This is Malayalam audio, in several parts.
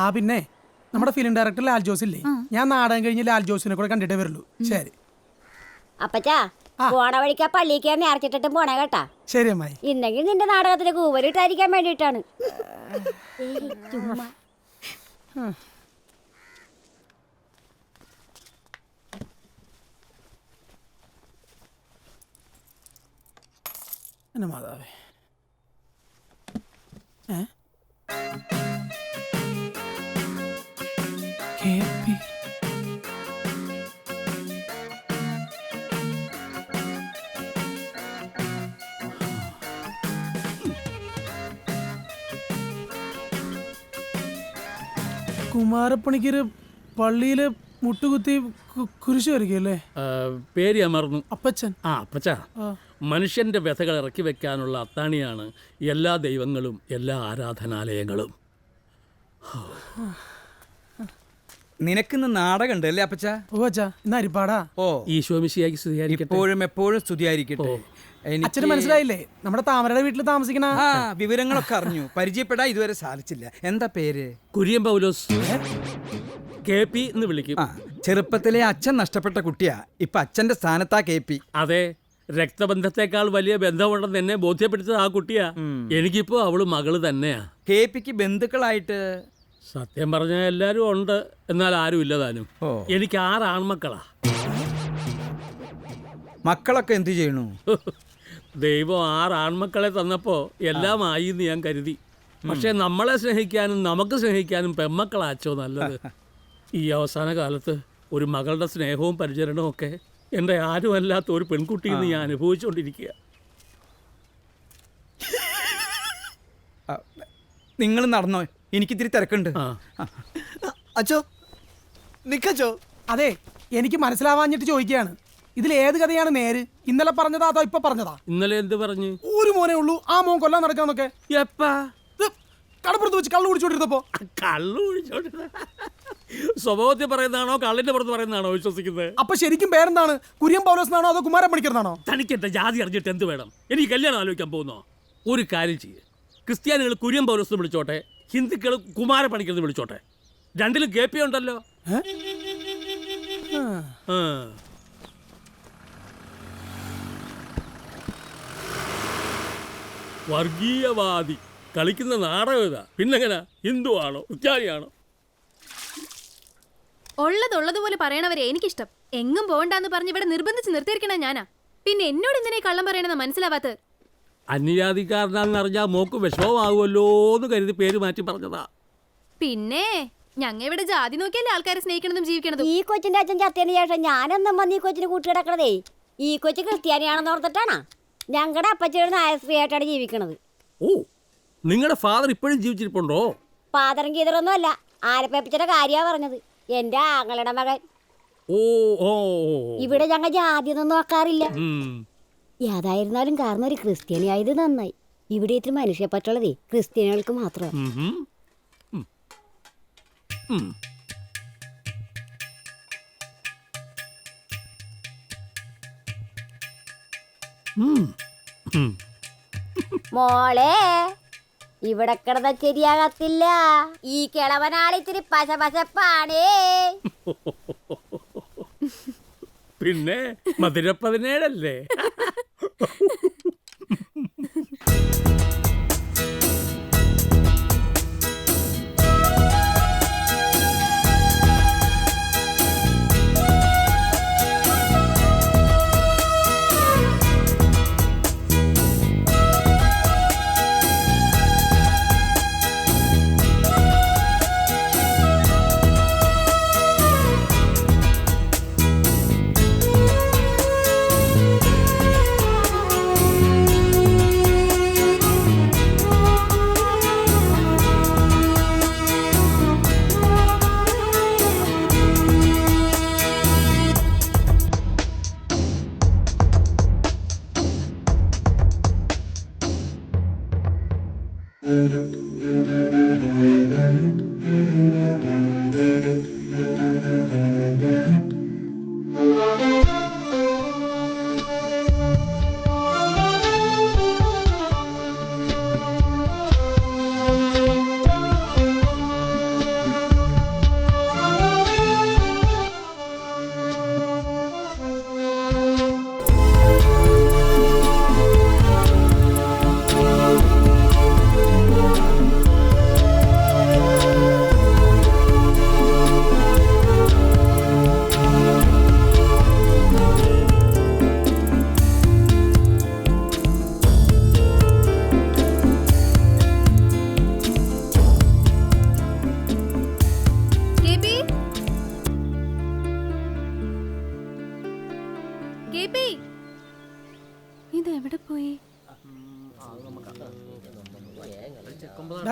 ആ പിന്നെ നമ്മുടെ ഫിലിം ഡയറക്ടർ ലാൽ ജോസ് ഇല്ലേ, ഞാൻ നാടകം കഴിഞ്ഞ് ലാൽ ജോസിനെ കൂടെ കണ്ടിട്ടേ വരുള്ളൂ. ശരി അപ്പച്ചാ, പോണ വഴിക്കാ പള്ളിക്ക് നേർച്ചിട്ടിട്ടും പോണേ കേട്ടാ. ശരി അമ്മായി. ഇന്നെങ്കിൽ നിന്റെ നാടകത്തിന് കൂവലിട്ടായിരിക്കാൻ വേണ്ടിയിട്ടാണ്. എന്നെ മാതാവേ. കുമാരപ്പണിക്കര് പള്ളിയില് മുട്ടുകുത്തി കുരിശ് വരികയല്ലേ? പേര് ഞാൻ മറന്നു. അപ്പച്ചൻ. ആ അപ്പച്ചാ, മനുഷ്യന്റെ വ്യഥകൾ ഇറക്കി വെക്കാനുള്ള അത്താണിയാണ് എല്ലാ ദൈവങ്ങളും എല്ലാ ആരാധനാലയങ്ങളും. നിനക്കിന്ന് നാടകമുണ്ട് അല്ലേ അപ്പച്ച? ഓ അച്ഛാ, ഇന്ന് അരിപ്പാടാ. ഓ, ഈശോമിശിയായി സ്തുതിയായിരിക്കട്ടെ. എപ്പോഴും എപ്പോഴും സ്തുതിയായിരിക്കട്ടെ. അച്ഛന് മനസ്സിലായില്ലേ? നമ്മുടെ താമരയുടെ വീട്ടിൽ താമസിക്കണ. വിവരങ്ങളൊക്കെ അറിഞ്ഞു, പരിചയപ്പെടാൻ ഇതുവരെ സാധിച്ചില്ല. എന്താ പേര്? കുര്യൻ പൗലോസ്. KP എന്ന് വിളിക്കും. ചെറുപ്പത്തിലെ അച്ഛൻ നഷ്ടപ്പെട്ട കുട്ടിയാ, ഇപ്പൊ അച്ഛന്റെ സ്ഥാനത്താ KP. അതെ, രക്തബന്ധത്തെക്കാൾ വലിയ ബന്ധമുണ്ടെന്ന് എന്നെ ബോധ്യപ്പെടുത്തത് ആ കുട്ടിയാ. എനിക്കിപ്പോ അവള് മകള് തന്നെയാ. KPക്ക് ബന്ധുക്കളായിട്ട് സത്യം പറഞ്ഞ എല്ലാരും ഉണ്ട്, എന്നാൽ ആരും ഇല്ലതാനും. എനിക്ക് 6 ആൺമക്കളാ. മക്കളൊക്കെ എന്തു ചെയ്യണു? ദൈവം 6 ആൺമക്കളെ തന്നപ്പോ എല്ലാം ആയി എന്ന് ഞാൻ കരുതി. പക്ഷെ നമ്മളെ സ്നേഹിക്കാനും നമുക്ക് സ്നേഹിക്കാനും പെമ്മക്കളാച്ചോ നല്ലത്. ഈ അവസാന കാലത്ത് ഒരു മകളുടെ സ്നേഹവും പരിചരണവും ഒക്കെ എൻ്റെ ആരുമല്ലാത്ത ഒരു പെൺകുട്ടിയിൽ നിന്ന് ഞാൻ അനുഭവിച്ചുകൊണ്ടിരിക്കുക. നിങ്ങൾ നടന്നോ, എനിക്കിത്തിരി തിരക്കുണ്ട്. അച്ചോ നിക്കച്ചോ. അതെ, എനിക്ക് മനസ്സിലാവാഞ്ഞിട്ട് ചോദിക്കുകയാണ്, ഇതിൽ ഏത് കഥയാണ് നേര്? ഇന്നലെ പറഞ്ഞതാ അതോ ഇപ്പൊ പറഞ്ഞതാ? ഇന്നലെ എന്ത് പറഞ്ഞു? ഒരു മോനെ ഉള്ളൂ, ആ മോൻ കൊല്ലാൻ നടക്കാന്നൊക്കെ. എപ്പാ? കടപ്പുറത്ത് വെച്ച് കള്ളു കുടിച്ചോണ്ടിരുന്നപ്പോ. കള്ളു കുടിച്ചോണ്ടിരുന്ന സ്വഭാവത്തിൽ പറയുന്നതാണോ കള്ളിന്റെ പുറത്ത് പറയുന്നതാണോ വിശ്വസിക്കുന്നത്? അപ്പൊ ശരിക്കും പേരെന്താണ്? കുര്യൻ പൗലോസ് എന്നാണോ അതോ കുമാരൻ പണിക്കർന്നാണോ? തനിക്കെന്റെ ജാതി അറിഞ്ഞിട്ട് എന്ത് വേണം? എനിക്ക് കല്യാണം ആലോചിക്കാൻ പോകുന്നോ? ഒരു കാര്യം ചെയ്യ്, ക്രിസ്ത്യാനികൾ കുര്യൻ പൗലോസ് എന്ന് വിളിച്ചോട്ടെ, ഹിന്ദുക്കൾ കുമാര പണിക്കർന്ന് വിളിച്ചോട്ടെ. രണ്ടിലും KP ഉണ്ടല്ലോ. വർഗീയവാദി കളിക്കുന്ന നാടകം ഇതാ. പിന്നെങ്ങനെ? ഹിന്ദു ആണോ ക്രിസ്ത്യാനിയാണോ? ഉള്ളതുള്ളതുപോലെ പറയണവരെ എനിക്കിഷ്ടം. എങ്ങും പോകണ്ടെന്ന് പറഞ്ഞ് ഇവിടെ നിർബന്ധിച്ച് നിർത്തിയിരിക്കണ ഞാനാ. പിന്നെ എന്നോട് എന്തിനാ കള്ളം പറയണെന്ന് മനസ്സിലാവാത്തത്? അന്യജാതിക്കാരനാന്നറിഞ്ഞാൽ മോക്ക് വിഷമമാകുമല്ലോ എന്ന് കരുതി പേര് മാറ്റി പറഞ്ഞതാ. പിന്നെ ഞങ്ങ ഇവിടെ ജാതി നോക്കിയല്ലേ ആൾക്കാരെ സ്നേഹിക്കണതും ജീവിക്കണതും. ഈ കൊച്ചിന്റെ അച്ഛൻ ചത്തതിന് ശേഷം ഞാനൊന്നും വന്ന് ഈ കൊച്ചിന് കൂട്ടുകിടക്കണതേ ഈ കൊച്ചു ക്രിസ്ത്യാനിയാണെന്ന് ഓർത്തിട്ടാണ്. ഞങ്ങളുടെ അപ്പച്ചയുടെ നായ സ്ത്രീയായിട്ടാണ് ജീവിക്കണത്. ഓ, നിങ്ങളുടെ ഫാദർ ഇപ്പോഴും ജീവിച്ചിരിപ്പുണ്ടോ? പാതരം ഗീതറൊന്നും അല്ല, ആലപ്പച്ചയുടെ കാര്യാ പറഞ്ഞത്. എന്റെ ആങ്ങളുടെ മകൻ. ഓ ഓ, ഇവിടെ ഞങ്ങൾ ജാതിയൊന്നും നോക്കാറില്ല. ഏതായിരുന്നാലും കാരണം ഒരു ക്രിസ്ത്യാനിയായത് നന്നായി. ഇവിടെ ഇത്തിരി മനുഷ്യപ്പറ്റുള്ളതേ ക്രിസ്ത്യാനികൾക്ക് മാത്രം. മോളെ, ഇവിടെ കിടന്ന ശരിയാകത്തില്ല. ഈ കിളവനാളിത്തിരി പശപശപ്പാണേ. പിന്നെ മധുര 17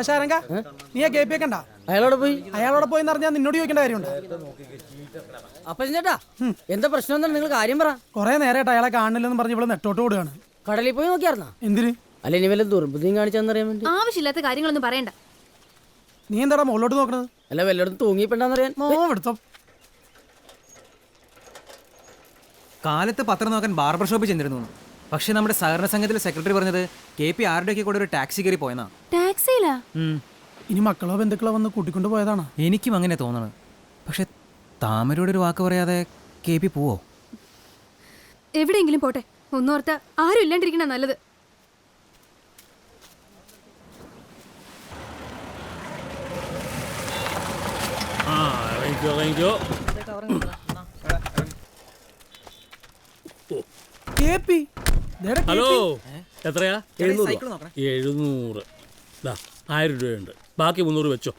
ശാരങ്ക നീ ആ കേപ്പിയെ കണ്ട അയാളോട് പോയി. അയാളോടെ പോയി പറഞ്ഞാൽ നിന്നോട് ചോദിക്കേണ്ട കാര്യമുണ്ട്. അപ്പൊ ചേട്ടാ എന്താ പ്രശ്നം എന്താണ്? നിങ്ങൾ കാര്യം പറ. കുറെ നേരമായിട്ട് അയാളെ കാണുന്നില്ലെന്ന് പറഞ്ഞ് ഇവിടെ നെട്ടോട്ട് ഓടുകയാണ്. കടലിൽ പോയി നോക്കിയാർന്നാ? എന്തിന്? അല്ല ഇനി വല്ല ദുർബുദ്ധിയും കാണിച്ചാന്നറിയാൻ വേണ്ടി. ആവശ്യമില്ലാത്ത കാര്യങ്ങളൊന്നും പറയണ്ട. നീ എന്താടാ മുകളിലോട്ട് നോക്കണത്? അല്ല വല്ലയിടത്തും തൂങ്ങിപ്പെട്ടാന്നറിയാൻ. എടുത്തോ. കാലത്ത് പത്രം നോക്കാൻ ബാർബർ ഷോപ്പിൽ ചെന്നിരുന്നു. പക്ഷെ നമ്മുടെ സഹകരണ സംഘത്തിലെ സെക്രട്ടറി പറഞ്ഞത് KP ആരുടെയൊക്കെ കൂടെ ഒരു ടാക്സി കയറി പോയെന്നാ. ടാക്സിയിലാ? ഇനി മക്കളോ ബന്ധുക്കളോ വന്ന് കൂട്ടിക്കൊണ്ട് പോയതാണോ? എനിക്കും അങ്ങനെ തോന്നണം. പക്ഷെ താമരയോട് ഒരു വാക്ക് പറയാതെ KP പോവോ? എവിടെയെങ്കിലും പോട്ടെ, ഒന്നോർത്ത ആരും ഇല്ലാണ്ടിരിക്കണ നല്ലത്. കേപ്പി ഹലോ, എത്രയാ? സൈക്കിൾ നോക്കണം. 700. 1000 രൂപയുണ്ട്, ബാക്കി 300 വെച്ചോ.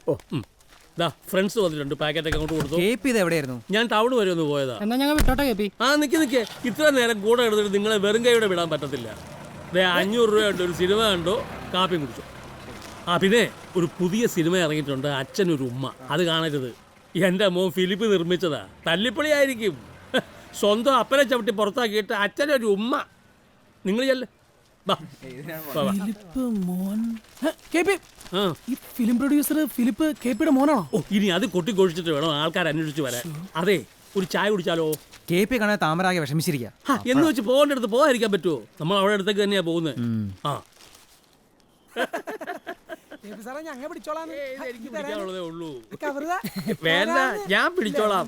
ഫ്രണ്ട്സ് വന്നിട്ടുണ്ട്, പാക്കറ്റൊക്കെ അങ്ങോട്ട് കൊടുത്തു. KP ഇത് എവിടെയായിരുന്നു? ഞാൻ ടൗൺ വരെ ഒന്ന് പോയതാ. എന്നാ ഞങ്ങൾ വിട്ടോട്ടെ കേപ്പി. നിക്ക് ഇത്ര നേരം കൂടെ എടുത്തിട്ട് നിങ്ങളെ വെറും കൈയോടെ വിടാൻ പറ്റത്തില്ല. 500 രൂപയുണ്ട്, ഒരു സിനിമ കണ്ടോ, കാപ്പി കുടിച്ചോ. പിന്നെ ഒരു പുതിയ സിനിമ ഇറങ്ങിയിട്ടുണ്ട്, അച്ഛനൊരു ഉമ്മ. അത് കാണരുത്. എൻ്റെ മോൻ ഫിലിപ്പ് നിർമ്മിച്ചതാ. തല്ലിപ്പൊളി ആയിരിക്കും. സ്വന്തം അപ്പനെ ചവിട്ടി പുറത്താക്കിയിട്ട് അച്ഛനൊരു ഉമ്മ. നിങ്ങൾ ചെല്ല്. ഫിലിപ്പ് മോൻ. കേപ്പി, ഈ ഫിലിം പ്രൊഡ്യൂസർ ഫിലിപ്പ് കേപ്പിയുടെ മോനാണോ? ഇനി അത് കൊട്ടിക്കൊഴിച്ചിട്ട് വേണം ആൾക്കാർ അന്വേഷിച്ച് വരാൻ. അതെ, ഒരു ചായ കുടിച്ചാലോ? KP കാണാൻ താമരാകെ വിഷമിച്ചിരിക്കുക. എന്ന് വെച്ച് പോകേണ്ട അടുത്ത് പോകാതിരിക്കാൻ പറ്റുമോ? നമ്മൾ അവിടെ അടുത്തേക്ക് തന്നെയാ പോകുന്നത്. കേപ്പി സാറേ, ഞങ്ങൾ പിടിച്ചോളാം. എനിക്ക് പിടിക്കാനുള്ളതേ ഉള്ളൂ. കവറുതാ. വേണ്ട, ഞാൻ പിടിച്ചോളാം.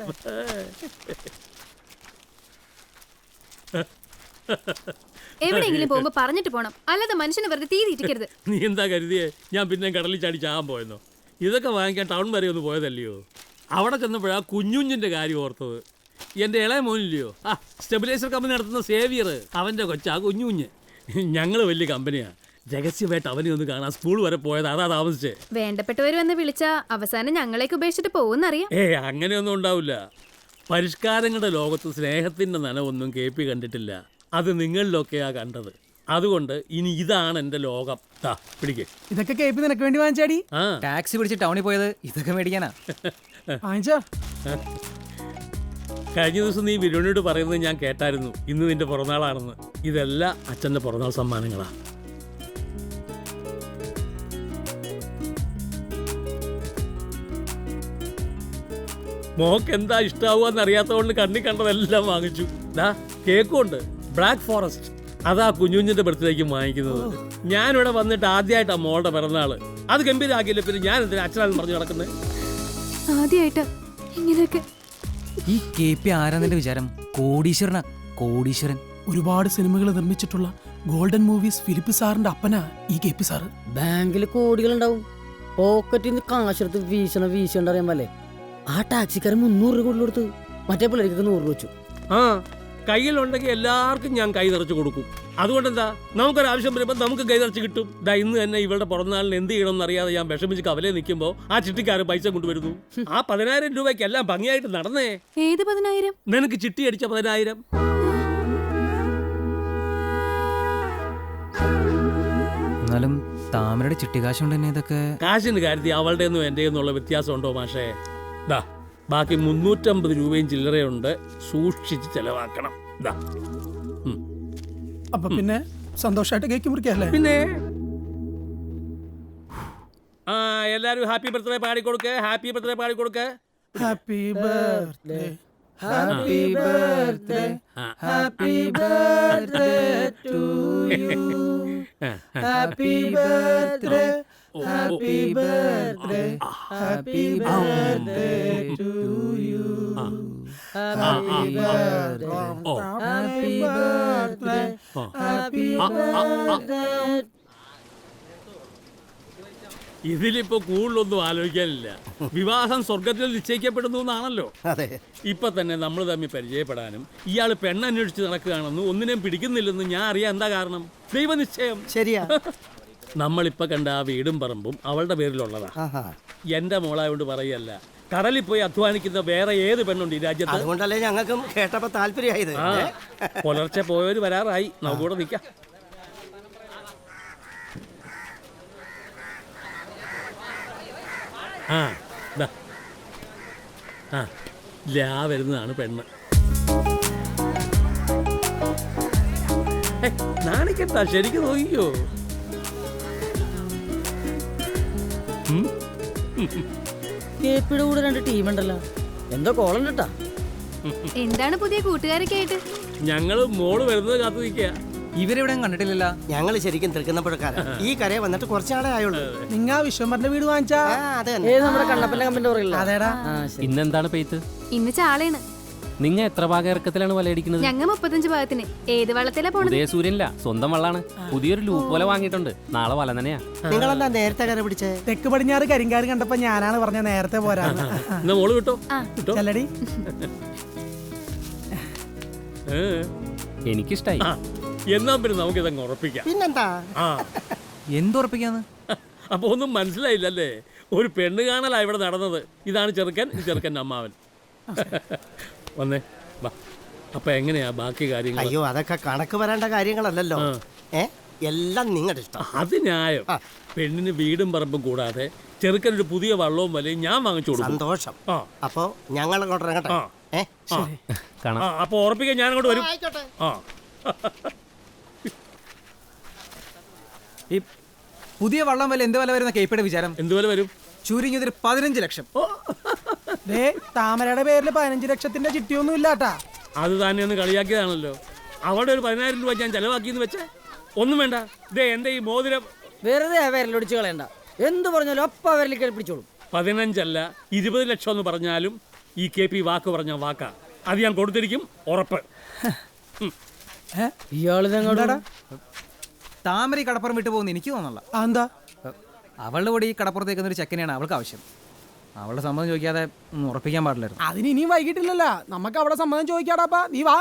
എവിടെയെങ്കിലും പോകുമ്പോ പറഞ്ഞിട്ട് പോണം, അല്ലാതെ മനുഷ്യനെ വെറുതെ തീരിയിരിക്കരുത്. നീ എന്താ കരുതിയേ ഞാൻ പിന്നെ കടലിൽ ചാടി ചാകാൻ പോയെന്നോ? ഇതൊക്കെ വാങ്ങിക്കാൻ ടൗൺ വരെ ഒന്ന് പോയതല്ലയോ? അവിടെ ചെന്നപ്പോഴാ കുഞ്ഞുഞ്ഞിൻ്റെ കാര്യം ഓർത്തത്. എൻ്റെ ഇളയ മോനില്ലയോ, സ്റ്റെബിലൈസർ കമ്പനി നടത്തുന്ന സേവിയർ, അവൻ്റെ കൊച്ചാ കുഞ്ഞുഞ്ഞ്. ഞങ്ങൾ വലിയ കമ്പനിയാണ്. രഹസ്യമായിട്ട് അവനെ ഒന്ന് കാണാൻ സ്കൂൾ വരെ പോയത്, അതാ താമസിച്ചേ. വേണ്ടപ്പെട്ടവർ വന്ന് വിളിച്ചാ അവസാനം ഞങ്ങളേക്ക് ഉപേക്ഷിച്ചിട്ട് പോകുന്നറിയാം. അങ്ങനെയൊന്നും ഉണ്ടാവില്ല. പരിഷ്കാരങ്ങളുടെ ലോകത്ത് സ്നേഹത്തിൻ്റെ നനവൊന്നും KP കണ്ടിട്ടില്ല. അത് നിങ്ങളിലൊക്കെയാ കണ്ടത്. അതുകൊണ്ട് ഇനി ഇതാണ് എൻ്റെ ലോകം. പിടിക്കേ. ഇതൊക്കെ കേപ്പി നിനക്ക് വേണ്ടി വാങ്ങിച്ചാടി? ടാക്സി പിടിച്ച് ടൗണിൽ പോയത് ഇതൊക്കെ മേടിക്കാനാ. വാങ്ങിച്ചോ? കഴിഞ്ഞ ദിവസം നീ വിരുണിയോട് പറയുന്നത് ഞാൻ കേട്ടായിരുന്നു, ഇന്ന് നിന്റെ പിറന്നാളാണെന്ന്. ഇതെല്ലാം അച്ഛൻ്റെ പിറന്നാൾ സമ്മാനങ്ങളാ. മോക്ക് എന്താ ഇഷ്ടാവുക അറിയാത്തതുകൊണ്ട് കണ്ണി കണ്ടതെല്ലാം വാങ്ങിച്ചു. കേക്കും ഉണ്ട്, ബ്ലാക്ക് ഫോറസ്റ്റ്. അതാ കുഞ്ഞുഞ്ഞിന്റെ ബർത്ത്ഡേക്ക് വാങ്ങിക്കുന്നത്. ഞാനിവിടെ വന്നിട്ട് ആദ്യമായിട്ടാ മോളുടെ പിറന്നാള്. അത് ഗംഭീരാക്കിയില്ല, പിന്നെ ഞാൻ എന്തിനാ അച്ഛനാണെന്ന് പറഞ്ഞു നടക്കുന്നത്? ആദ്യമായിട്ട് ഇങ്ങനെയൊക്കെ. ഈ KP ആരാന്നെന്റെ വിചാരം? കോടീശ്വരനാ, കോടീശ്വരൻ. ഒരുപാട് സിനിമകൾ നിർമ്മിച്ചിട്ടുള്ള ഗോൾഡൻ മൂവീസ് ഫിലിപ്പ് സാറിന്റെ അപ്പനാ ഈ കേപ്പി സാറ്. ബാങ്കിൽ കോടികളുണ്ടാവും, പോക്കറ്റിൽ നിന്ന് കാശെടുത്ത് വീശണ്ടറിയാൻ പോലെ. ആ ടാക്സിക്കാരൻ 300 രൂപ കൊടുത്തു, മറ്റേ പിള്ളേർക്ക് 100 രൂപ വെച്ചു. കയ്യിലുണ്ടെങ്കിൽ എല്ലാവർക്കും ഞാൻ കൈ നിറച്ച് കൊടുക്കും. അതുകൊണ്ടെന്താ, നമുക്കൊരാവശ്യം വരുമ്പോൾ നമുക്ക് കൈ നിറച്ച് കിട്ടും. ഇന്ന് തന്നെ ഇവളുടെ പിറന്നാളിന് എന്ത് ചെയ്യണമെന്ന് അറിയാതെ ഞാൻ വിഷമിച്ച് കവലയിൽ നിൽക്കുമ്പോൾ ആ ചിട്ടിക്കാരൻ പൈസ കൊണ്ടുവരുന്നു. ആ 10,000 രൂപയ്ക്ക് എല്ലാം ഭംഗിയായിട്ട് നടന്നേ. ഏത് 10,000? നിനക്ക് ചിട്ടി അടിച്ച 10,000. എന്നാലും താമരയുടെ ചിട്ടികാശുകൊണ്ട് തന്നെ ഇതൊക്കെ. കാശിന് കാര്യത്തിൽ അവളുടെ ഒന്നും എൻ്റെ ഒന്നുള്ള വ്യത്യാസം ഉണ്ടോ മാഷേ? ബാക്കി 350 രൂപയും ചില്ലറയുണ്ട്, സൂക്ഷിച്ച് ചെലവാക്കണം. അപ്പൊ പിന്നെ സന്തോഷമായിട്ട് കേക്ക് മുറിക്കല്ലേ? പിന്നെ എല്ലാരും ഹാപ്പി ബർത്ത്ഡേ പാടിക്കൊടുക്ക്, ഹാപ്പി ബർത്ത്ഡേ പാടിക്കൊടുക്ക്. Happy birthday, happy birthday, happy birthday to you, happy birthday, happy birthday, happy birthday to you, happy birthday, happy birthday, happy birthday. ഇതിലിപ്പോ കൂടുതലൊന്നും ആലോചിക്കാനില്ല. വിവാഹം സ്വർഗത്തിൽ നിശ്ചയിക്കപ്പെടുന്നു എന്നാണല്ലോ. ഇപ്പൊ തന്നെ നമ്മൾ തമ്മിൽ പരിചയപ്പെടാനും ഇയാൾ പെണ്ണന്വേഷിച്ച് നടക്കുകയാണെന്നും ഒന്നിനെയും പിടിക്കുന്നില്ലെന്നും ഞാൻ അറിയാൻ എന്താ കാരണം? ദൈവനിശ്ചയം. ശരിയാ. നമ്മളിപ്പോ കണ്ട ആ വീടും പറമ്പും അവളുടെ പേരിലുള്ളതാ. എന്റെ മോളായോണ്ട് പറയല്ല, കടലിൽ പോയി അധ്വാനിക്കുന്ന വേറെ ഏത് പെണ്ണുണ്ട് ഈ രാജ്യത്ത്? അതുകൊണ്ടല്ലേ ഞങ്ങൾക്കും കേട്ടപ്പോ താല്പര്യമായത്. പുലർച്ചെ പോയവര് വരാറായി, നമുക്കൂടെ നിൽക്കാം. ആ ദാ. ആ വരുന്നതാണ് പെണ്ണ്. നാണിക്കട്ടാ, ശരിക്കും നോക്കിയോ. കേപ്പിയുടെ കൂടെ 2 ടീമുണ്ടല്ലോ. എന്തോ കോളം കേട്ടാ. എന്താണ് പുതിയ കൂട്ടുകാരൊക്കെ ആയിട്ട്? ഞങ്ങള് മോള് വരുന്നത് കാത്തു നിൽക്കുക. ഇവരെവിടെ കണ്ടിട്ടില്ലല്ലോ. ഞങ്ങൾ ശരിക്കും തൃക്കുന്നപ്പുഴക്കാരൻ. ഈ കരയെ വന്നിട്ട് കുറച്ചാളെ ആയുള്ളൂ. നിങ്ങ വിശ്വംബറിന്റെ വീട് വാങ്ങിച്ചാ? അതെ ഏത് നമ്മുടെ കണ്ണപ്പന്റെ കമ്പന്റെ പറയില്ല. അതേടാ. ഇന്നെന്താണ് പെയ്ത്ത്? ഇന്ന് ചാളയാണ്. നിങ്ങ എത്ര ഭാഗം ഇറക്കത്തിലാണ് വലയടിക്കുന്നത്? ഞങ്ങ 35 ഭാഗത്തിന്. ഏത് വള്ളത്തിലാ പോണത്? ഉദയസൂര്യനില്ല, സ്വന്തം വള്ളാണ്. പുതിയൊരു ലൂപ്പ് പോലെ വാങ്ങിയിട്ടുണ്ട്. നാളെ വല തന്നെയാ. നിങ്ങളെന്താ നേരത്തെ കര പിടിച്ചേ? തെക്ക് പടിഞ്ഞാറ് കരിങ്കാര് കണ്ടപ്പോ ഞാനാണ് പറഞ്ഞ നേരത്തെ പോരാന്ന്. എന്നാ മോള് കിട്ടോ കിട്ടോ. ചെല്ലടി. എനിക്കിഷ്ടായി. എന്നാ പിന്നെ നമുക്ക് ഇതങ്ങ് ഉറപ്പിക്കാം. പിന്നെന്താ? ആ എന്തുറപ്പിക്കാന്ന്? അപ്പൊ ഒന്നും മനസ്സിലായില്ലല്ലേ? ഒരു പെണ്ണ് കാണലാ ഇവിടെ നടന്നത്. ഇതാണ് ചെറുക്കൻ, ഇത് ചെറുക്കൻ്റെ അമ്മാവൻ. വന്നേ വാ. അപ്പൊ എങ്ങനെയാ ബാക്കി കാര്യങ്ങൾ? അയ്യോ, അതൊക്കെ കണക്ക് വരേണ്ട കാര്യങ്ങളല്ലല്ലോ. എല്ലാം നിങ്ങളുടെ ഇഷ്ടം. അത് ന്യായം. പെണ്ണിന് വീടും പറമ്പും കൂടാതെ ചെറുക്കനൊരു പുതിയ വള്ളവും വലയും ഞാൻ വാങ്ങിച്ചു കൊടുക്കും. സന്തോഷം. ആ. അപ്പൊ ഞങ്ങൾ അങ്ങോട്ട് ഇറങ്ങട്ടെ. കാണാം. അപ്പൊ ഉറപ്പിക്കാൻ ഞാൻ അങ്ങോട്ട് വരും. ആ ഈ പുതിയ വള്ളം വില എന്ത് വില വരുന്ന കേപ്പിയുടെ വിചാരം? എന്തുപോലെ വരും? ചുരുങ്ങിയതൊരു 15 ലക്ഷം. ദേ, താമരയുടെ പേരിൽ 15 ലക്ഷത്തിന്റെ ചിട്ടിയൊന്നും ഇല്ലാട്ടാ. അത് തന്നെ ഒന്ന് കളിയാക്കിയതാണല്ലോ. അവിടെ ഒരു 10,000 രൂപ ഞാൻ ചെലവാക്കിയെന്ന് വെച്ചേ ഒന്നും വേണ്ട. ദേ എന്റെ ഈ മോതിരം വെറുതെ വിരലൊടിച്ച് കളയണ്ട. എന്ത് പറഞ്ഞാലും ഒപ്പ വിരലിൽ പിടിച്ചോളും. 15 അല്ല 20 ലക്ഷം എന്ന് പറഞ്ഞാലും ഈ KP വാക്ക് പറഞ്ഞ വാക്കാ. അത് ഞാൻ കൊടുത്തിരിക്കും, ഉറപ്പ്. ഇയാളിതെങ്ങോട്ടാ? താമര കടപ്പുറം വിട്ടു പോകുന്ന എനിക്ക് തോന്നല്ല. എന്താ? അവളുടെ കൂടെ ഈ കടപ്പുറത്തേക്കുന്ന ഒരു ചെക്കനെയാണ് അവൾക്ക് ആവശ്യം. അവളുടെ സമ്മതം ചോദിക്കാതെ ഉറപ്പിക്കാൻ പാടില്ലായിരുന്നു. അതിന് ഇനിയും വൈകിട്ടില്ലല്ലോ. നമുക്ക് അവിടെ സമ്മതം ചോദിക്കാടാപ്പാ. നീ വാ.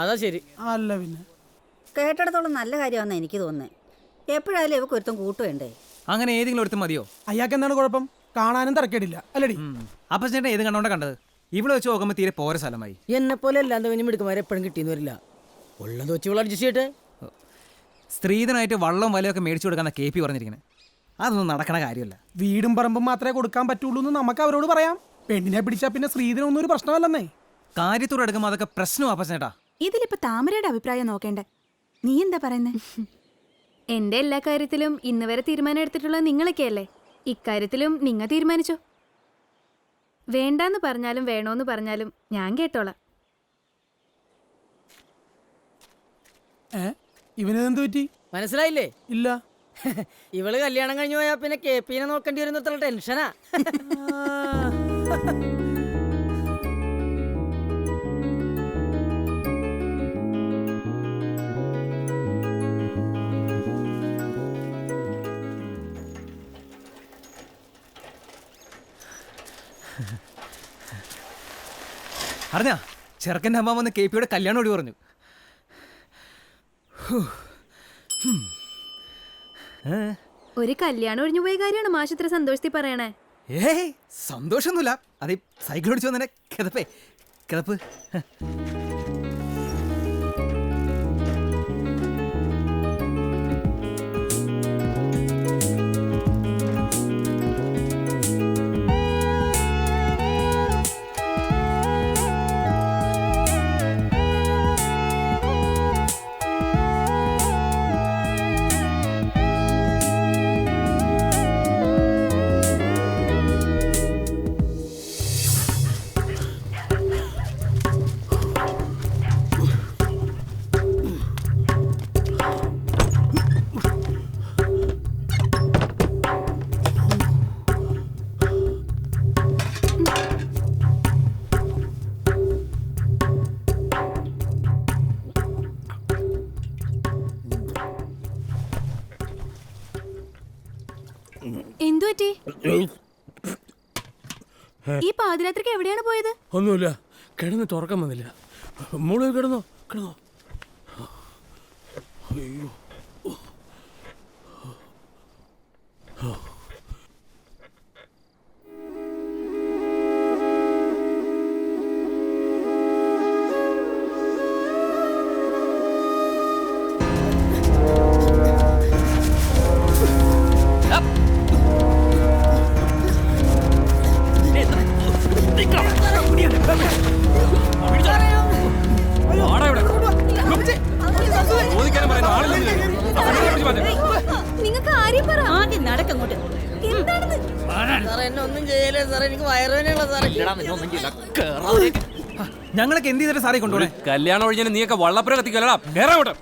അതാ ശരി. അല്ല പിന്നെ കേട്ടിടത്തോളം നല്ല കാര്യമാണെന്ന് എനിക്ക് തോന്നുന്നത്. എപ്പോഴായാലും ഇവക്ക് ഒരുത്തം കൂട്ടുവേണ്ടേ? അങ്ങനെ ഏതെങ്കിലും ഒരുത്തും മതിയോ? അയാൾക്ക് എന്താണ് കുഴപ്പം? കാണാനും തിരക്കേടില്ല അല്ലടി. അപ്പൊ ചേട്ടൻ ഏത് കണ്ടോണ്ടാ കണ്ടത്? ഇവിടെ വെച്ച് നോക്കുമ്പോൾ തീരെ പോര സ്ഥലമായി. എന്നെ പോലെ എല്ലാം തവഞ്ഞ് മിടുക്കന്മാരെ എപ്പോഴും കിട്ടിയെന്ന് വരില്ല. ഉള്ളത് വെച്ച് ഇവിടെ അഡ്ജസ്റ്റ് ചെയ്യട്ടെ. സ്ത്രീധനായിട്ട് വള്ളം വലയൊക്കെ മേടിച്ചു കൊടുക്കാന്ന KP പറഞ്ഞിരിക്കുന്നത്. അതൊന്നും നടക്കണ കാര്യമല്ല. വീടും പറമ്പും മാത്രമേ കൊടുക്കാൻ പറ്റുള്ളൂ എന്ന് നമുക്ക് അവരോട് പറയാം. പെണ്ണിനെ പിടിച്ചാ പിന്നെ സ്ത്രീധനൊന്നും ഒരു പ്രശ്നമല്ലെന്നേ. കാര്യത്തോട് എടുക്കുമ്പോൾ അതൊക്കെ പ്രശ്നമാ ചേട്ടാ. ഇതിലിപ്പോ താമരയുടെ അഭിപ്രായം നോക്കേണ്ടേ? നീ എന്താ പറയുന്നേ? എന്റെ എല്ലാ കാര്യത്തിലും ഇന്ന് വരെ തീരുമാനം എടുത്തിട്ടുള്ളത് നിങ്ങളൊക്കെയല്ലേ. ഇക്കാര്യത്തിലും നിങ്ങൾ തീരുമാനിച്ചോ. വേണ്ടാന്ന് പറഞ്ഞാലും വേണോന്ന് പറഞ്ഞാലും ഞാൻ കേട്ടോളാം. ഇവനെന്ത് പറ്റി? മനസ്സിലായില്ലേ? ഇല്ല. ഇവള് കല്യാണം കഴിഞ്ഞു പോയാ പിന്നെ KPനെ നോക്കേണ്ടി വരുന്ന അത്ര ടെൻഷനാ. അറിഞ്ഞാ ചെറുക്കൻ്റെ അമ്മ വന്ന് KPയുടെ കല്യാണം ഓടി പറഞ്ഞു. ഒരു കല്യാണം ഒഴിഞ്ഞു പോയ കാര്യമാണ് മാഷ് ഇത്ര സന്തോഷത്തിൽ പറയണേ. ഏയ് സന്തോഷമൊന്നുമില്ല. അത് സൈക്കിൾ ഓടിച്ചു വന്നെ കിതപ്പ്. എന്തു പറ്റി? ഈ പാതിരാത്രിക്ക് എവിടെയാണ് പോയത്? ഒന്നുമില്ല, കിടന്ന് തുറക്കാൻ വന്നില്ല. മോള് കിടന്നോ? അയ്യോ. നിങ്ങൾക്ക് ആരെയും പറ ആദ്യം നടക്കങ്ങോട്ട്. എന്താണെന്ന് സാറേ എന്നെ ഒന്നും ചെയ്യലേ സാറേ, എനിക്ക് വയറുവേനയുള്ള സാറേ. ഞങ്ങളൊക്കെ എന്ത് ചെയ്തിട്ട് സാറേ കൊണ്ടുപോകണേ? കല്യാണം ഒഴിഞ്ഞാൽ നീയൊക്കെ വള്ളപ്പുര കത്തിക്കല്ലടാ. വേറെ അങ്ങോട്ട്.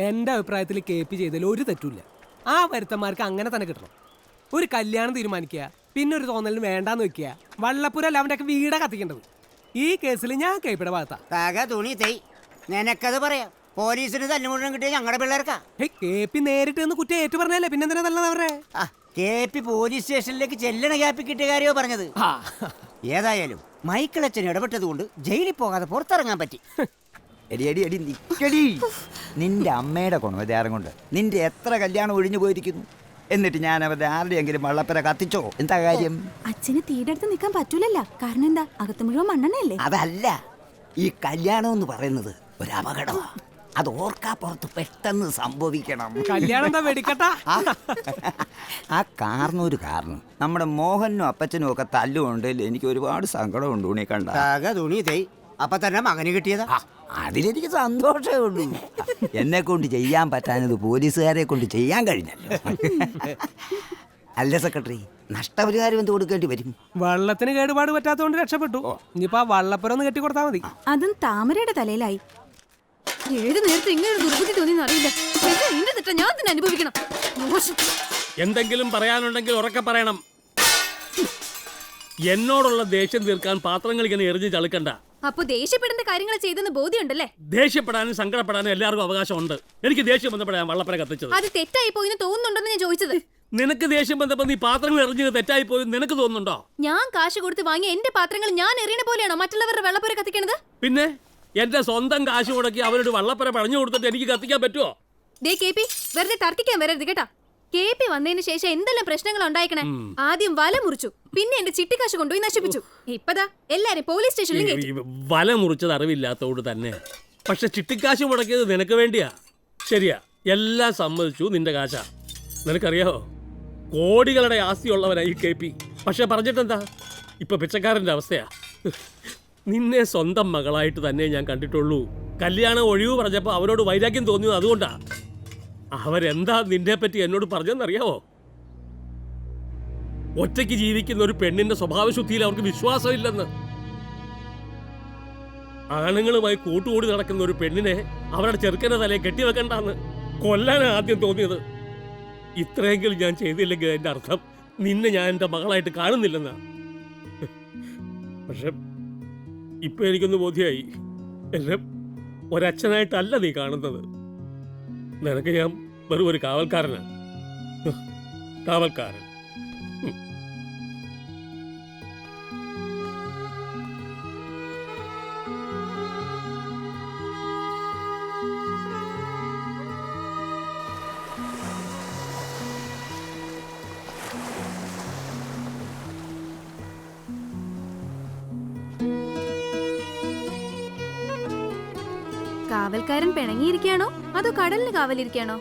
എൻ്റെ അഭിപ്രായത്തിൽ KP ചെയ്തതിൽ ഒരു തെറ്റുമില്ല. ആ വരുത്തന്മാർക്ക് അങ്ങനെ തന്നെ കിട്ടണം. ഒരു കല്യാണം തീരുമാനിക്കുക, പിന്നെ ഒരു തോന്നലിന് വേണ്ടാന്ന് വെക്കുക, വള്ളപ്പുരല്ല അവൻ്റെ ഒക്കെ വീടാ കത്തിക്കേണ്ടത്. ഈ കേസിൽ ഞാൻ KPയുടെ ഭാഗത്താ. തുണി തൈ നിനക്കത് പറയാം. പോലീസിന് തല്ലു മുഴുവൻ കിട്ടിയ ഞങ്ങളുടെ പിള്ളേർക്കാ. KP നേരിട്ട് നിന്ന് കുറ്റം ഏറ്റു പറഞ്ഞല്ലേ, പിന്നെ എന്തിനാ തല്ലണത് അവരെ? KP പോലീസ് സ്റ്റേഷനിലേക്ക് ചെല്ലണ ഗ്യാപ്പിൽ കിട്ടിയ കാര്യമോ പറഞ്ഞത്. ഏതായാലും മൈക്കിളച്ചൻ ഇടപെട്ടത് കൊണ്ട് ജയിലിൽ പോകാതെ പുറത്തിറങ്ങാൻ പറ്റി. എടി എടി എടി നിക്കടി. നിന്റെ അമ്മയുടെ ഗുണവതാരം കൊണ്ട് നിന്റെ എത്ര കല്യാണം ഒഴിഞ്ഞു പോയിരിക്കുന്നു. എന്നിട്ട് ഞാൻ അവരുടെ ആരുടെയെങ്കിലും വള്ളപ്പര കത്തിച്ചോ? എന്താ കാര്യം? അച്ഛന് തീരെടുത്ത് നിൽക്കാൻ പറ്റൂലല്ല. കാരണം എന്താ, അകത്ത് മുഴുവൻ മണ്ണെണ്ണയല്ലേ. അതല്ല, ഈ കല്യാണം എന്ന് പറയുന്നത് ഒരു അപകടമാണ്. അത് ഓർക്കാപ്പുറത്ത് പെട്ടെന്ന് സംഭവിക്കണം. കല്യാണം എന്താ വെടിക്കട്ടാ? ആ കാരണൊരു കാരണം നമ്മുടെ മോഹനും അപ്പച്ചനും ഒക്കെ തല്ലുകൊണ്ടില്ല. എനിക്ക് ഒരുപാട് സങ്കടമുണ്ട് ഉണ്ണി കണ്ട. തുണി തൈ അപ്പൊ തന്നെ മകന് കിട്ടിയതാ. അതിലെനിക്ക് സന്തോഷമേ ഉള്ളൂ. എന്നെ കൊണ്ട് ചെയ്യാൻ പറ്റാഞ്ഞത് പോലീസുകാരെ കൊണ്ട് ചെയ്യാൻ കഴിഞ്ഞല്ലോ. അല്ല സെക്രട്ടറി, നഷ്ടപരിഹാരം എന്ത് കൊടുക്കേണ്ടി വരും? വള്ളത്തിന് കേടുപാട് പറ്റാത്തതുകൊണ്ട് രക്ഷപ്പെട്ടു. ഇനിയിപ്പോ ആ വള്ളപ്പുരം ഒന്ന് കെട്ടിക്കൊടുത്താൽ മതി. അതും താമരയുടെ തലയിലായി. ഏത് നേരത്തെ ഇങ്ങനെ ഒരു ദുർബുദ്ധി തോന്നിയെന്ന് അറിയില്ല. എന്റെ തെറ്റ ഞാൻ തന്നെ അനുഭവിക്കണം. എന്തെങ്കിലും പറയാനുണ്ടെങ്കിൽ ഉറക്കെ പറയണം. എന്നോടുള്ള ദേഷ്യം തീർക്കാൻ പാത്രങ്ങൾ ഇങ്ങനെ എറിഞ്ഞ് ചളുക്കണ്ട. അപ്പൊ ദേഷ്യപ്പെടേണ്ട കാര്യങ്ങൾ ചെയ്തെന്ന് ബോധ്യമുണ്ടല്ലേ? ദേഷ്യപ്പെടാനും സങ്കടപ്പെടാനും എല്ലാവർക്കും അവകാശമുണ്ട്. എനിക്ക് ദേഷ്യം ബന്ധപ്പെടാൻ വള്ളപ്പര കത്തിച്ചത്. അത് തെറ്റായി പോയിന്ന് തോന്നുന്നുണ്ടെന്ന് ഞാൻ ചോദിച്ചത്. നിനക്ക് ദേഷ്യം ബന്ധപ്പെട്ട് നീ പാത്രങ്ങൾ എറിഞ്ഞത് തെറ്റായി പോയി നിനക്ക് തോന്നുന്നുണ്ടോ? ഞാൻ കാശ് കൊടുത്ത് വാങ്ങിയ എന്റെ പാത്രങ്ങൾ ഞാൻ എറിയണ പോലെയാണോ മറ്റുള്ളവരുടെ വെള്ളപ്പുര കത്തിക്കണത്? പിന്നെ എന്റെ സ്വന്തം കാശ് മുടക്കി അവരോട് വള്ളപ്പര പഴഞ്ഞു കൊടുത്തിട്ട് എനിക്ക് കത്തിക്കാൻ പറ്റുമോ? ദേ KP, വെറുതെ തർക്കിക്കാൻ വരരുത് കേട്ടാ. KP വന്നതിന് ശേഷം എന്തെല്ലാം പ്രശ്നങ്ങൾ ഉണ്ടായിക്കണേ. ആദ്യം വല മുറിച്ചു, പിന്നെ എന്റെ ചിട്ടിക്കാശ് കൊണ്ടുപോയി നശിപ്പിച്ചു. ഇപ്പതാ എല്ലാരും പോലീസ് സ്റ്റേഷനിലും കയറ്റി. വല മുറിച്ചത് അറിവില്ലാത്തോട് തന്നെ. പക്ഷെ ചിട്ടിക്കാശ് മുടക്കിയത് നിനക്ക് വേണ്ടിയാ. ശരിയാ, എല്ലാം സമ്മതിച്ചു. നിന്റെ കാശാ. നിനക്കറിയാവോ, കോടികളുടെ ആസ്തിയുള്ളവനായി KP. പക്ഷെ പറഞ്ഞിട്ടെന്താ, ഇപ്പൊ പിച്ചക്കാരന്റെ അവസ്ഥയാ. നിന്നെ സ്വന്തം മകളായിട്ട് തന്നെ ഞാൻ കണ്ടിട്ടുള്ളൂ. കല്യാണം ഒഴിവ് പറഞ്ഞപ്പോ അവരോട് വൈരാഗ്യം തോന്നിയത് അതുകൊണ്ടാ. അവരെന്താ നിന്നെ പറ്റി എന്നോട് പറഞ്ഞെന്നറിയാവോ? ഒറ്റയ്ക്ക് ജീവിക്കുന്ന ഒരു പെണ്ണിന്റെ സ്വഭാവശുദ്ധിയിൽ അവർക്ക് വിശ്വാസമില്ലെന്ന്. ആണുങ്ങളുമായി കൂട്ടുകൂടി നടക്കുന്ന ഒരു പെണ്ണിനെ അവരുടെ ചെറുക്കന്റെ തലയെ കെട്ടിവെക്കണ്ടെന്ന് കൊല്ലാനാ ആദ്യം തോന്നിയത്. ഇത്രയെങ്കിലും ഞാൻ ചെയ്തില്ലെങ്കിൽ അതിന്റെ അർത്ഥം നിന്നെ ഞാൻ എന്റെ മകളായിട്ട് കാണുന്നില്ലെന്നാ. പക്ഷെ ഇപ്പൊ എനിക്കൊന്ന് ബോധ്യമായി, എന്നെ ഒരച്ഛനായിട്ടല്ല നീ കാണുന്നത്. നിനക്ക് ഞാൻ വെറും ഒരു കാവൽക്കാരനാണ്. കാവൽക്കാരൻ. കാവൽക്കാരൻ പിണങ്ങിയിരിക്കാണോ അതോ കടലിന് കാവലിരിക്കാണോ?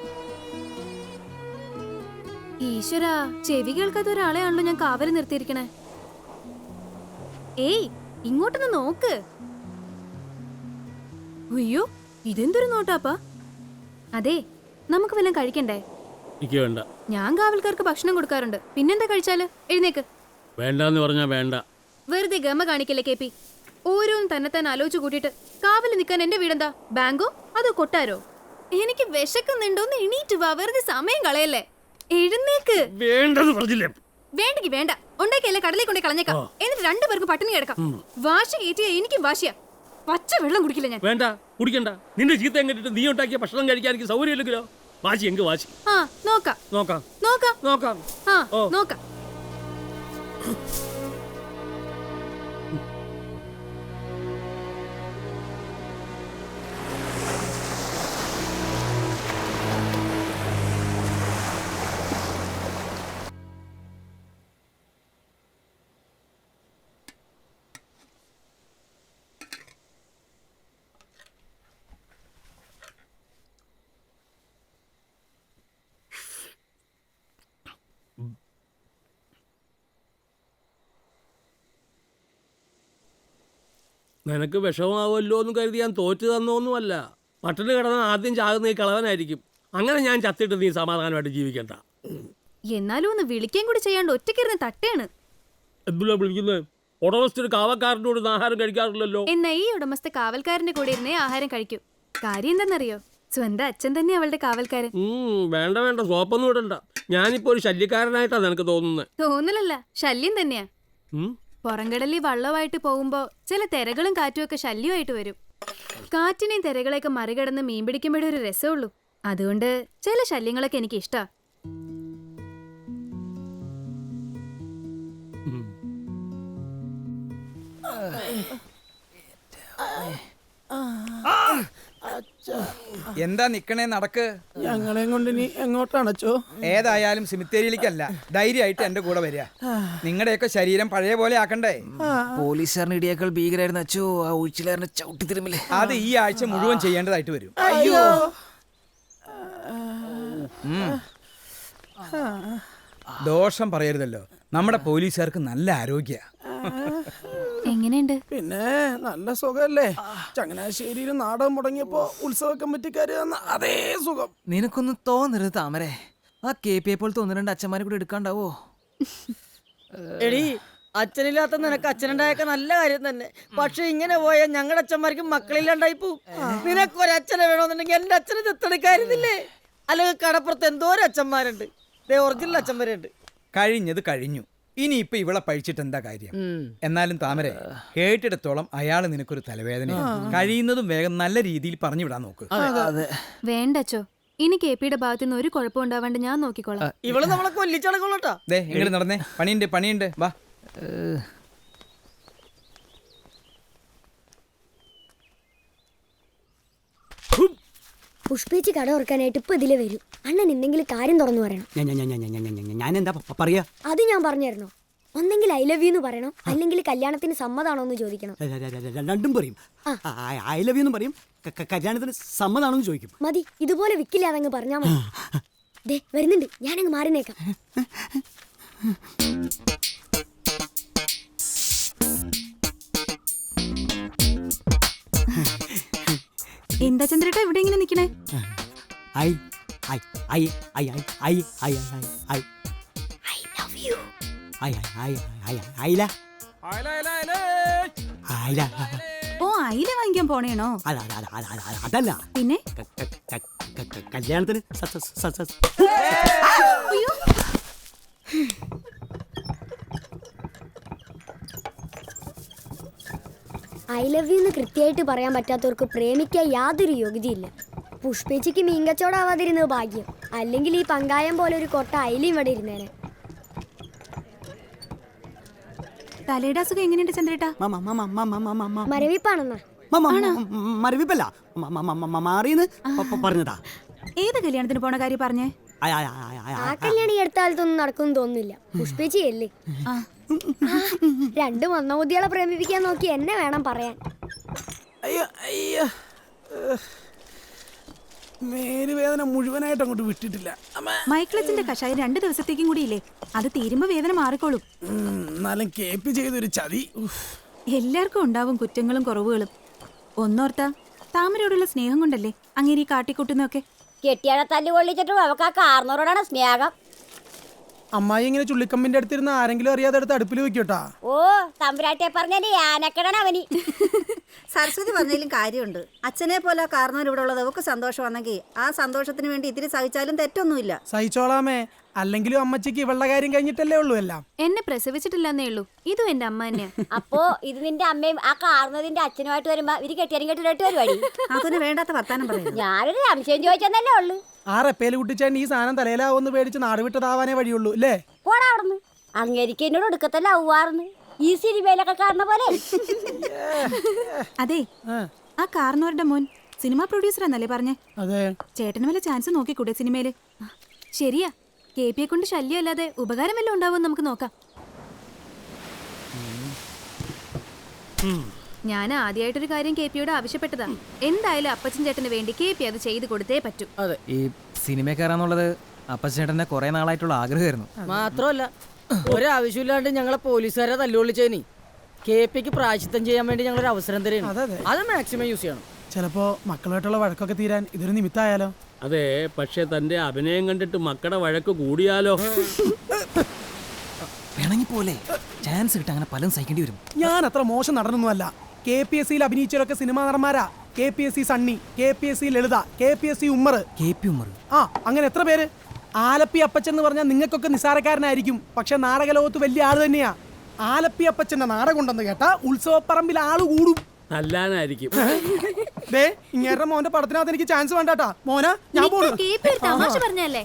ഈശ്വരാ, ചെവി കേൾക്കാത്ത ഒരാളെയാണല്ലോ ഞാൻ കാവല് നിർത്തിയിരിക്കണേ. ഏയ്, ഇങ്ങോട്ടൊന്ന് നോക്ക്. അയ്യോ, ഇതെന്തൊരു നോട്ടാപ്പാ. അതെ, നമുക്ക് വല്ലതും കഴിക്കണ്ടേ? എനിക്ക് വേണ്ട. ഞാൻ കാവൽക്കാർക്ക് ഭക്ഷണം കൊടുക്കാറുണ്ട്. പിന്നെന്താ കഴിച്ചാല്? എഴുന്നേക്ക്. വേണ്ടെന്ന് പറഞ്ഞാ വേണ്ട. വെറുതെ ഗമ കാണിക്കല്ലേ KP. ഓരോന്നും തന്നെ ആലോചിച്ചു കൂട്ടിയിട്ട് കാവല് നിൽക്കാൻ എന്റെ വീടെന്താ ബാങ്കോ അതോ കൊട്ടാരോ? എനിക്ക് വിശക്കുന്നുണ്ടോന്ന് എണീറ്റ് വാ, വെറുതെ സമയം കളയല്ലേ. എഴുന്നേക്ക്. വേണ്ടെന്ന് പറഞ്ഞില്ലേ? വേണ്ടെങ്കി വേണ്ട, ഉണ്ടാക്കിയല്ലേ കടലിൽ കൊണ്ടേ കളഞ്ഞേക്കാം. എന്നിട്ട് രണ്ടുപേർക്ക് പട്ടിണി കിടക്കാം. വാശി കയറ്റിയ എനിക്കും വാശിയാ. പച്ച വെള്ളം കുടിക്കില്ല ഞാൻ. വേണ്ട, കുടിക്കണ്ട. നിന്റെ ചീത്ത എങ്ങിട്ട് നീ ഉണ്ടാക്കിയ ഭക്ഷണം കഴിക്കാൻ എനിക്ക് സൗകര്യമില്ലെങ്കിലോ? വാശി എങ്കിൽ വാശി. ആ, നോക്കാം നോക്കാം നോക്കാം നോക്കാം. ആ, നോക്കാം. നിനക്ക് വിഷമാവുമല്ലോ എന്ന് കരുതി ഞാൻ തോറ്റു തന്നൊന്നുമല്ല. പട്ടിണി കിടന്നാൽ ആദ്യം ചാകുന്ന ഈ കളവനായിരിക്കും. അങ്ങനെ ഞാൻ ചത്തിട്ട് നീ സമാധാനമായിട്ട് ജീവിക്കണ്ട. എന്നാലും ഒന്ന് വിളിക്കുകയും കൂടി ചെയ്യാണ്ട് ഒറ്റയ്ക്കിരുന്ന് തട്ടയാണ്. എന്തിനാ വിളിക്കുന്നത്? ഉടമസ്ഥ ഒരു കാവക്കാരൻ്റെ കൂടെ ആഹാരം കഴിക്കാറില്ലല്ലോ. എന്നാ ഈ ഉടമസ്ഥ കാവൽക്കാരന്റെ കൂടെ ഇരുന്നേ ആഹാരം കഴിക്കൂ. കാര്യം എന്താണെന്നറിയോ? സ്വന്തം അച്ഛൻ തന്നെ അവളുടെ കാവൽക്കാരൻ. വേണ്ട വേണ്ട, സോപ്പൊന്നും ഇടണ്ട. ഞാനിപ്പോ ഒരു ശല്യക്കാരനായിട്ടാണ് നിനക്ക് തോന്നുന്നത്. തോന്നലല്ല, ശല്യം തന്നെയാ. പുറംകടലിൽ വള്ളമായിട്ട് പോകുമ്പോ ചില തിരകളും കാറ്റും ഒക്കെ ശല്യമായിട്ട് വരും. കാറ്റിനെയും തിരകളെയൊക്കെ മറികടന്ന് മീൻ പിടിക്കുമ്പോഴേ ഒരു രസമുള്ളൂ. അതുകൊണ്ട് ചില ശല്യങ്ങളൊക്കെ എനിക്ക് ഇഷ്ടാ. എന്താ നിക്കണേ, നടക്ക്. ഞങ്ങളെയും കൊണ്ട് ഇനി എങ്ങോട്ടാണച്ചോ? ഏതായാലും സിമിത്തേരിയിലേക്കല്ല, ധൈര്യമായിട്ട് എന്റെ കൂടെ വരിക. നിങ്ങളുടെയൊക്കെ ശരീരം പഴയ പോലെ ആക്കണ്ടേ? പോലീസുകാരന് ഇടിയേക്കാൾ ഭീകരായിരുന്നു അച്ചോ ആ ഒഴിച്ചിലാരനെ ചവിട്ടി തിരുമ്മില്ലേ. അത് ഈ ആഴ്ച മുഴുവൻ ചെയ്യേണ്ടതായിട്ട് വരും. അയ്യോ, ദോഷം പറയരുതല്ലോ, നമ്മുടെ പോലീസുകാർക്ക് നല്ല ആരോഗ്യ. എങ്ങനെയുണ്ട്? പിന്നെ നല്ല സുഖല്ലേ? ചങ്ങനാശ്ശേരിയിൽ നാടകം മുടങ്ങിയപ്പോ ഉത്സവ കമ്മിറ്റിക്കാര് തന്ന അതേ സുഖം. നിനക്കൊന്നും തോന്നരുത് താമരെ. ആ KP പോലത്തെ 1-2 അച്ഛന്മാരെ കൂടെ എടുക്കാണ്ടാവോ? എടി, അച്ഛനില്ലാത്ത നിനക്ക് അച്ഛനുണ്ടായൊക്കെ നല്ല കാര്യം തന്നെ. പക്ഷെ ഇങ്ങനെ പോയാൽ ഞങ്ങളുടെ അച്ഛന്മാർക്ക് മക്കളില്ലാണ്ടായി പോവും. നിനക്കൊരച്ഛനെ വേണമെന്നുണ്ടെങ്കിൽ എന്റെ അച്ഛനെ ദത്തെടുക്കായിരുന്നില്ലേ? അല്ലെങ്കിൽ കടപ്പുറത്ത് എന്തോരം അച്ഛന്മാരുണ്ട്. ഒറിജിനൽ അച്ഛൻ വരെ ഉണ്ട്. കഴിഞ്ഞത് കഴിഞ്ഞു. ഇനിയിപ്പൊ ഇവളെ പഴിച്ചിട്ട് എന്താ കാര്യം? എന്നാലും താമരെ, കേട്ടിടത്തോളം അയാള് നിനക്കൊരു തലവേദന. കഴിയുന്നതും വേഗം നല്ല രീതിയിൽ പറഞ്ഞു വിടാൻ നോക്ക്. വേണ്ടച്ചോ, ഇനി KPയുടെ ഭാഗത്തുനിന്ന് ഒരു കുഴപ്പം ഉണ്ടാവാണ്ട് ഞാൻ നോക്കിക്കോളാം. ഇവള് നമ്മളെ കൊല്ലിച്ചടക്കൊള്ളൂട്ടാ. ദേ ഇങ്ങോട്ട് നടന്നേ, പണിയുണ്ട് വാ. പുഷ്പിച്ച് കട ഓർക്കാനായിട്ട് ഇപ്പൊ ഇതില് വരും. അണ്ണൻ എന്തെങ്കിലും കാര്യം തുറന്നു പറയണം. ഞാൻ എന്താ പറയാ? അത് ഞാൻ പറഞ്ഞായിരുന്നോ? ഒന്നെങ്കിൽ ഐ ലവ് യു എന്ന് പറയണം, അല്ലെങ്കിൽ കല്യാണത്തിന് സമ്മതാണോ എന്ന് ചോദിക്കണം. രണ്ടും പറയും. ഐ ലവ് യു എന്ന് പറയും, കല്യാണത്തിന് സമ്മതാണോ എന്ന് ചോദിക്കും. മതി, ഇതുപോലെ വിക്കില്ല അതങ്ങ് പറഞ്ഞാ മതി. ദേ വരുന്നുണ്ട്, ഞാനങ്ങ് മാറിനേക്കാം. എന്താ ചന്ദ്രേട്ടാ ഇവിടെ ഇങ്ങനെ നിക്കണേ? I I I I I I I I I love you. ഓ, അയില വാങ്ങിക്കാൻ പോണേണോ? അതല്ല, പിന്നെ കല്യാണത്തിന് ഐ ലവ് യു എന്ന് കൃത്യമായിട്ട് പറയാൻ പറ്റാത്തവർക്ക് പ്രേമിക്കാൻ യാതൊരു യോഗ്യതയില്ല. പുഷ്പേച്ചിക്ക് മീൻകച്ചവടാവാതിരുന്നത് ഭാഗ്യം. അല്ലെങ്കിൽ ഈ പങ്കായം പോലെ ഒരു കൊട്ട അയിലും ഇവിടെ ഇരുന്നേനെ. തലയുടെ അസുഖം എങ്ങനെയുണ്ട് ചന്ദ്രേട്ടാ? മരവിപ്പാണെന്നാ. മരവിപ്പല്ല, മാറിയെന്ന് പറഞ്ഞതാ. ഏത് കല്യാണത്തിന് പോണ കാര്യം പറഞ്ഞേ? ആ കല്യാണം ഈ അടുത്ത കാലത്തൊന്നും നടക്കുമെന്ന് തോന്നുന്നില്ല. പുഷ്പേച്ചിയല്ലേ? 2 മന്ദബുദ്ധികളെ പ്രേമിപ്പിക്കാൻ നോക്കി എന്നെ വേണം പറയാൻ. മേലുവേദന മുഴുവനായിട്ട് അങ്ങോട്ട് വിട്ടിട്ടില്ല. മൈക്കിളച്ചിന്റെ കഷായം 2 ദിവസത്തേക്കും കൂടിയില്ലേ? അത് തീരുമ്പോ വേദന മാറിക്കോളും. എന്നാലും KP ചെയ്തൊരു ചതി. എല്ലാവർക്കും ഉണ്ടാവും കുറ്റങ്ങളും കുറവുകളും. ഒന്നോർത്താ താമരയോടുള്ള സ്നേഹം കൊണ്ടല്ലേ അങ്ങേരി കാട്ടിക്കൂട്ടുന്നൊക്കെ. കെട്ടിയാടെ തല്ലു കൊള്ളിച്ചിട്ടും അവക്ക് ആ കാർന്നോരോടാണ് സ്നേഹം. അമ്മായി ഇങ്ങനെ ചുള്ളിക്കമ്പിന്റെ അടുത്തിരുന്ന് ആരെങ്കിലും അറിയാതെ അടുത്ത് അടുപ്പിൽ വെക്കോട്ടാ. ഓ, തമ്പുരാട്ടെ പറഞ്ഞാല് ആനക്കടാണ് അവന്. സരസ്വതി പറഞ്ഞാലും കാര്യമുണ്ട്. അച്ഛനെ പോലെ കാരണവർ ഇവിടെ ഉള്ളത് അവർക്ക് സന്തോഷമാണെങ്കിൽ ആ സന്തോഷത്തിന് വേണ്ടി ഇത്തിരി സഹിച്ചാലും തെറ്റൊന്നുമില്ല. സഹിച്ചോളാമേ, അല്ലെങ്കിലും അമ്മച്ചിക്ക് ഇവളുടെ കാര്യം കഴിഞ്ഞിട്ടല്ലേ ഉള്ളൂ എല്ലാം. എന്നെ പ്രസവിച്ചിട്ടില്ലെന്നേ ഉള്ളൂ, ഇതും എന്റെ അമ്മ തന്നെയാ. അപ്പോ ഇത് നിന്റെ അമ്മയും ആ കാർന്നതിന്റെ അച്ഛനുമായിട്ട് വരുമ്പോ ഇവര് കെട്ടിയാലും കെട്ടിട്ട് വരുവാടി. അതിന് വേണ്ടാത്ത വർത്താനം പറയുന്നു. ഞാനൊരു സംശയം ചോദിച്ചെന്നല്ലേ ഉള്ളു. ആ റെപ്പേല് കുട്ടിച്ചാണ്ട് ഈ സാധനം തലയിലാവെന്ന് പേടിച്ച് നാട് വിട്ടതാവാനേ വഴിയുള്ളൂ അല്ലേ? പോടാ അവിടുന്ന്. അങ്ങേരിക്ക് എന്നോട് ഒടുക്കത്തല്ല ആവുവാർന്ന് ഈ സിനിമയിലൊക്കെ കാണുന്ന പോലെ. അതെ, ആ കാർന്നവരുടെ മോൻ സിനിമ പ്രൊഡ്യൂസർ എന്നല്ലേ പറഞ്ഞേ? അതെ. ചേട്ടന് വല്ല ചാൻസ് നോക്കിക്കൂടെ സിനിമയില്? ശരിയാ, KPയെ കൊണ്ട് ശല്യം അല്ലാതെ ഉപകാരം വല്ലതും ഉണ്ടാവും. നമുക്ക് നോക്കാം. ഞാൻ ആദ്യമായിട്ടൊരു കാര്യം KPയോട് ആവശ്യപ്പെട്ടതാ. എന്തായാലും അപ്പച്ചൻ ചേട്ടന് വേണ്ടി KP അത് ചെയ്ത് കൊടുത്തേ പറ്റൂ. ഈ സിനിമ കയറാന്നുള്ളത് അപ്പച്ചേട്ടന്റെ കുറെ നാളായിട്ടുള്ള ആഗ്രഹമായിരുന്നു. മാത്രമല്ല ഒരാവശ്യമില്ലാണ്ട് ഞങ്ങളെ പോലീസുകാരെ തല്ലുകൊള്ളിച്ചേനി. KP പ്രായശ്ചിത്തം ചെയ്യാൻ വേണ്ടി ഞങ്ങളൊരു അവസരം തരുന്നു. അത് മാക്സിമം യൂസ് ചെയ്യണം. ചിലപ്പോ മക്കളായിട്ടുള്ള വഴക്കൊക്കെ തീരാൻ ഇതൊരു നിമിത്തമായാലോ? അതെ, പക്ഷെ തന്റെ അഭിനയം കണ്ടിട്ട് മക്കളുടെ വഴക്ക് കൂടിയാലോ? വേണമെങ്കിൽ പോലെ ചാൻസ് കിട്ടാൻ അങ്ങനെ പലതും സഹിക്കേണ്ടി വരും. ഞാൻ അത്ര മോശം നടനൊന്നുമല്ല. KPSC അഭിനയിച്ചവരൊക്കെ സിനിമാ നടന്മാരാ. KPSC Sunny, KPSC Lalitha, KPSC Ummer. ആ, അങ്ങനെ എത്ര പേര്? ആലപ്പി അപ്പച്ചൻ എന്ന് പറഞ്ഞാൽ നിങ്ങൾക്കൊക്കെ നിസാരക്കാരനായിരിക്കും, പക്ഷെ നാടകലോകത്ത് വലിയ ആള് തന്നെയാ. ആലപ്പി അപ്പച്ചന്റെ നാടകം ഉണ്ടെന്ന് കേട്ടാ ഉത്സവപ്പറമ്പിൽ ആള് കൂടും. നല്ലാനായിരിക്കും. ദേ, ഇങ്ങേരുടെ മോന്റെ പടത്തിനകത്ത് എനിക്ക് ചാൻസ് വേണ്ടാട്ടാ. മോന, ഞാൻ പോണു. തമാശ പറഞ്ഞല്ലേ?